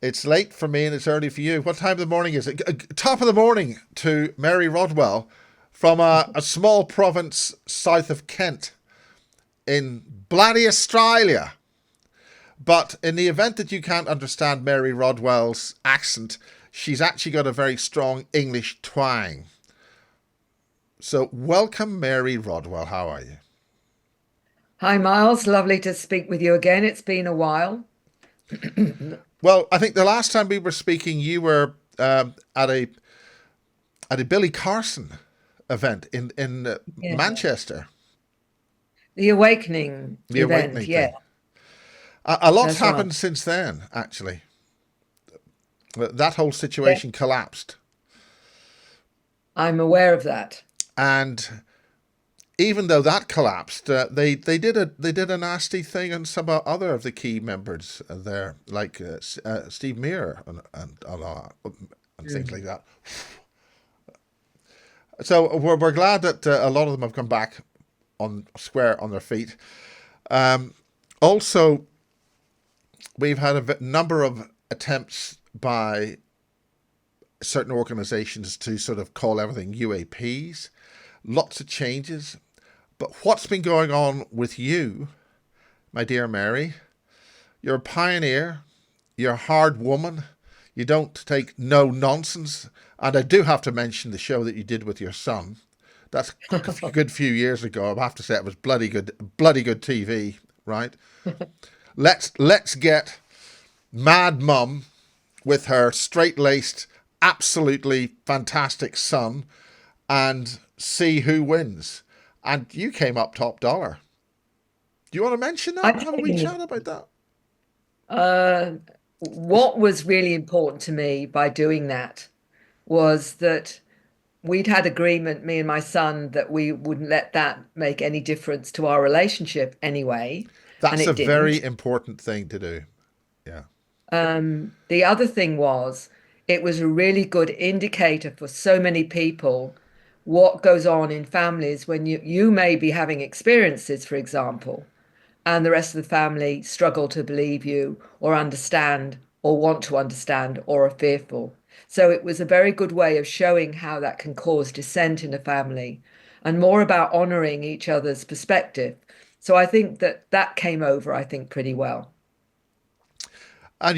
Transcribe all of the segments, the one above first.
It's late for me and it's early for you. What time of the morning is it? Top of the morning to Mary Rodwell from a small province south of Kent in bloody Australia. But in the event that you can't understand Mary Rodwell's accent, she's actually got a very strong English twang. So, welcome, Mary Rodwell. How are you? Hi, Miles. Lovely to speak with you again. It's been a while. Well, I think the last time we were speaking, you were at a Billy Carson event in Yeah. Manchester, The Awakening the event. Awakening Yeah, thing. A lot's that's right. happened since then, actually. That whole Yeah, situation collapsed, I'm aware of that. and even though that collapsed, they did a nasty thing on some other of the key members there, like Steve Mear and things Mm. like that. So we're glad that a lot of them have come back on square on their feet. Um, Also, we've had a number of attempts by certain organizations to sort of call everything UAPs. Lots of changes. But what's been going on with you, my dear Mary? You're a pioneer. You're a hard woman. You don't take no nonsense. And I do have to mention the show that you did with your son. That's a good few years ago. I have to say it was bloody good TV, right? Let's get Mad Mum with her straight laced, absolutely fantastic son and see who wins. And you came up top dollar. Do you want to mention I that? Have a wee think chat about that? uh, what was really important to me by doing that was that we'd had agreement, me and my son, that we wouldn't let that make any difference to our relationship anyway, and That's a it very didn't. important thing to do. Yeah. The other thing was, it was a really good indicator for so many people what goes on in families when you may be having experiences, for example, and the rest of the family struggle to believe you or understand or want to understand or are fearful. So it was a very good way of showing how that can cause dissent in a family and more about honoring each other's perspective. So I think that that came over, I think, pretty well. And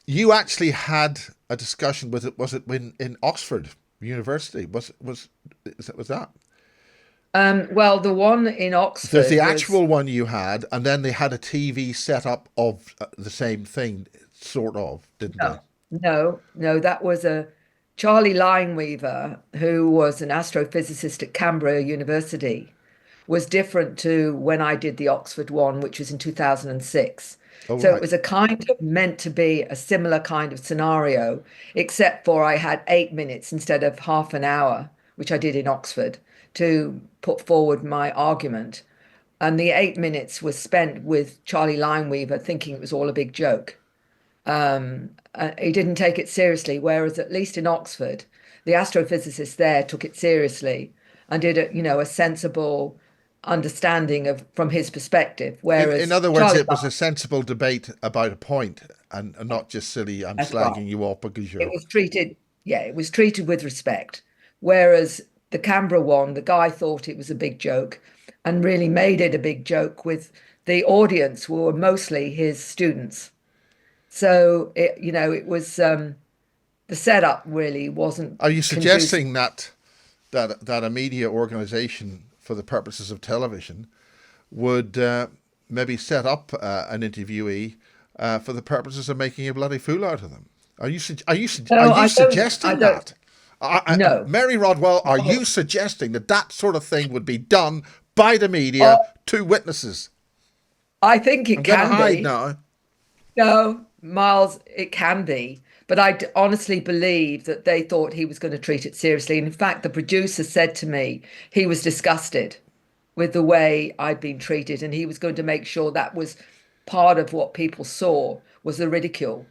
you actually had a discussion with it. Was it in Oxford University? Was that? Well, the one in There's Oxford the was, actual one you had, and then they had a TV set up of the same thing, sort of, didn't they? no, that was a Charlie Lineweaver, who was an astrophysicist at Canberra University, was different to when I did the Oxford one, which was in 2006. Oh, So it right. was a kind of meant to be a similar kind of scenario, except for I had 8 minutes instead of half an hour, which I did in Oxford, to put forward my argument. And the 8 minutes was spent with Charlie Lineweaver thinking it was all a big joke. He didn't take it seriously, whereas at least in Oxford, the astrophysicists there took it seriously and did a sensible understanding of from his perspective. In Whereas other words, Charlie, it was a sensible debate about a point, and not just silly. I'm that's right. slagging you off because It you're. was treated, yeah, it was treated with respect. Whereas the Canberra one, the guy thought it was a big joke and really made it a big joke with the audience who were mostly his students. So it was the setup really wasn't Are you conducive. suggesting that a media organization for the purposes of television would maybe set up an interviewee for the purposes of making a bloody fool out of them? Are No, you I suggesting don't, that? no. Mary Rodwell, are you Oh, suggesting that that sort of thing would be done by the media oh, to witnesses? I think it I'm going to can hide be. now. No, Miles, it can be. But honestly believe that they thought he was going to treat it seriously. And in fact, the producer said to me he was disgusted with the way I'd been treated, and he was going to make sure that was part of what people saw was the ridicule.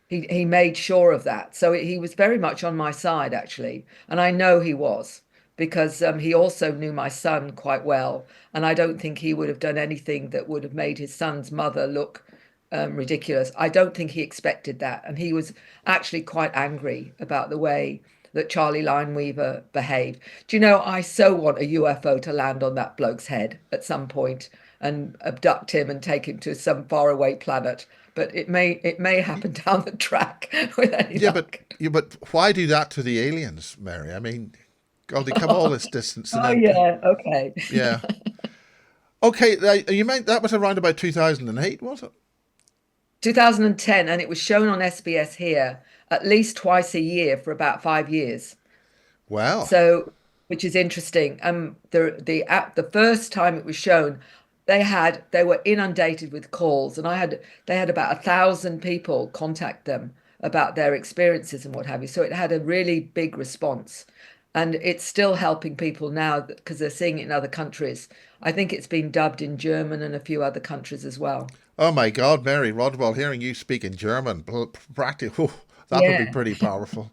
He made sure of that. So he was very much on my side, actually. And I know he was because he also knew my son quite well. And I don't think he would have done anything that would have made his son's mother look, ridiculous. I don't think he expected that. And he was actually quite angry about the way that Charlie Lineweaver behaved. Do you know, I so want a UFO to land on that bloke's head at some point and abduct him and take him to some faraway planet. But it may happen down the track with any Yeah, but luck. but why do that to the aliens, Mary? I mean, God, they come all this distance and Oh then yeah, okay. yeah. Okay, you meant that was around about 2008, was it? 2010, and it was shown on SBS here at least twice a year for about 5 years. Well, So, which is interesting. The first time it was shown, they were inundated with calls, and they had about 1,000 people contact them about their experiences and what have you. So it had a really big response, and it's still helping people now because they're seeing it in other countries. I think it's been dubbed in German and a few other countries as well. oh my God, Mary Rodwell, hearing you speak in German, practically, that would be Yeah. pretty powerful.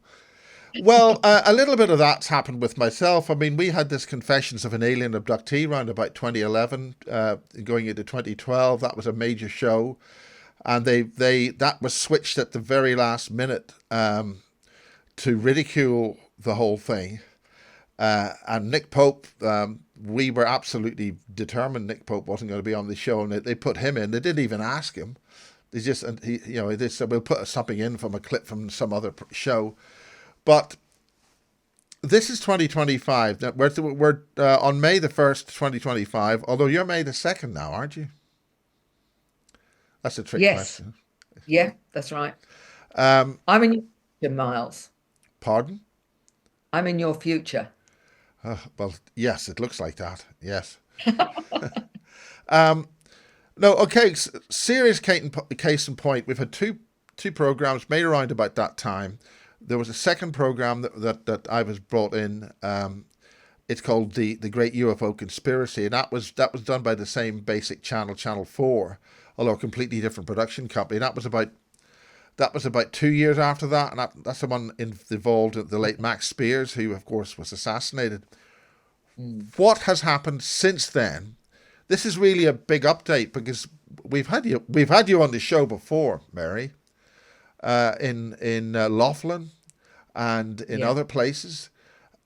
Well, a little bit of that's happened with myself. I mean, we had this Confessions of an Alien Abductee around about 2011, going into 2012. That was a major show, and they that was switched at the very last minute to ridicule the whole thing. And Nick Pope, we were absolutely determined Nick Pope wasn't going to be on the show, and they put him in. They didn't even ask him. They just, and he, they said we'll put something in from a clip from some other show. But this is 2025. We're on May the 1st, 2025, although you're May the 2nd now, aren't you? That's a trick Yes. question. Yeah, that's right. Um, I'm in your future, Miles. Pardon? I'm in your future. Well, yes, it looks like that. Yes. Um, no, okay. Serious case in point. We've had two programs made around about that time. There was a second program that I was brought in. It's called the Great UFO Conspiracy, and that was done by the same basic channel, Channel 4, although a completely different production company. That was about 2 years after that, and that's the one involved the late Max Spears, who of course was assassinated. Mm. What has happened since then? This is really a big update because we've had you on the show before, Mary, in Laughlin and in Yeah, other places,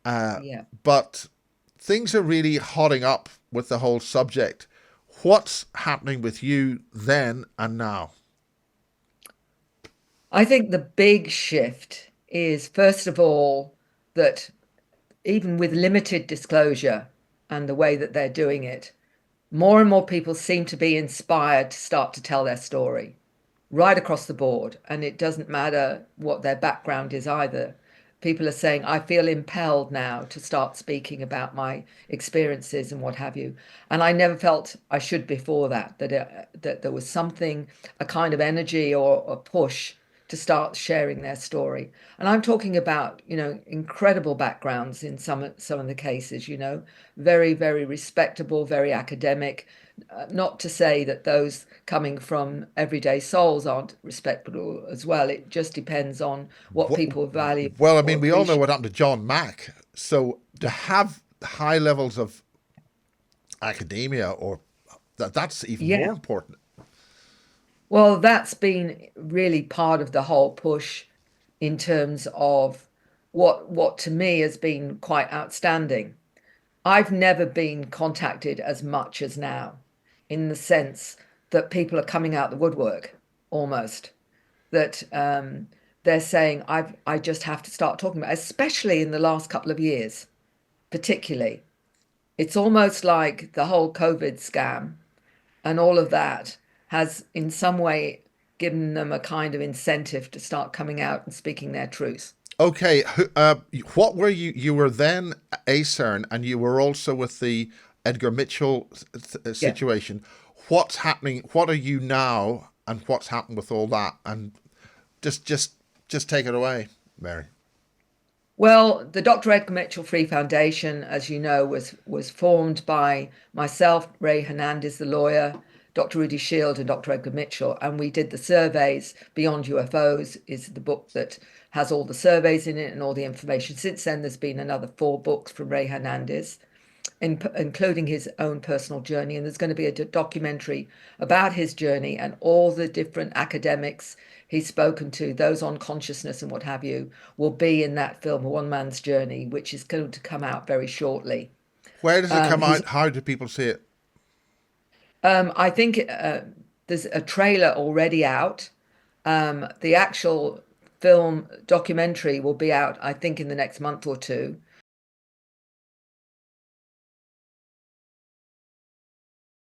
uh, yeah. but things are really hotting up with the whole subject. What's happening with you then and now? I think the big shift is, first of all, that even with limited disclosure and the way that they're doing it, more and more people seem to be inspired to start to tell their story right across the board. And it doesn't matter what their background is either. People are saying, I feel impelled now to start speaking about my experiences and what have you. And I never felt I should before that there was something, a kind of energy or a push to start sharing their story. And I'm talking about, incredible backgrounds in some of the cases, very, very respectable, very academic. Not to say that those coming from everyday souls aren't respectable as well. It just depends on what What, people value well, I or mean, we all know appreciate. what happened to John Mack. So to have high levels of academia, or that's even Yeah. more important. Well, that's been really part of the whole push in terms of what to me has been quite outstanding. I've never been contacted as much as now, in the sense that people are coming out the woodwork almost. That they're saying I just have to start talking about, it," especially in the last couple of years, particularly. It's almost like the whole COVID scam and all of that has in some way given them a kind of incentive to start coming out and speaking their truth. Okay, what were you? You were then ACERN, and you were also with the Edgar Mitchell Yeah. situation. What's happening? What are you now, and what's happened with all that? And just take it away, Mary. Well, the Dr. Edgar Mitchell Free Foundation, as you know, was formed by myself, Ray Hernandez, the lawyer, Dr. Rudy Shield, and Dr. Edgar Mitchell, and we did the surveys. Beyond UFOs is the book that has all the surveys in it and all the information. Since then, there's been another 4 books from Ray Hernandez. including his own personal journey. And there's going to be a documentary about his journey, and all the different academics he's spoken to, those on consciousness and what have you, will be in that film, One Man's Journey, which is going to come out very shortly. Where does it come He's out? How do people see it? I think there's a trailer already out. The actual film documentary will be out, I think, in the next month or two.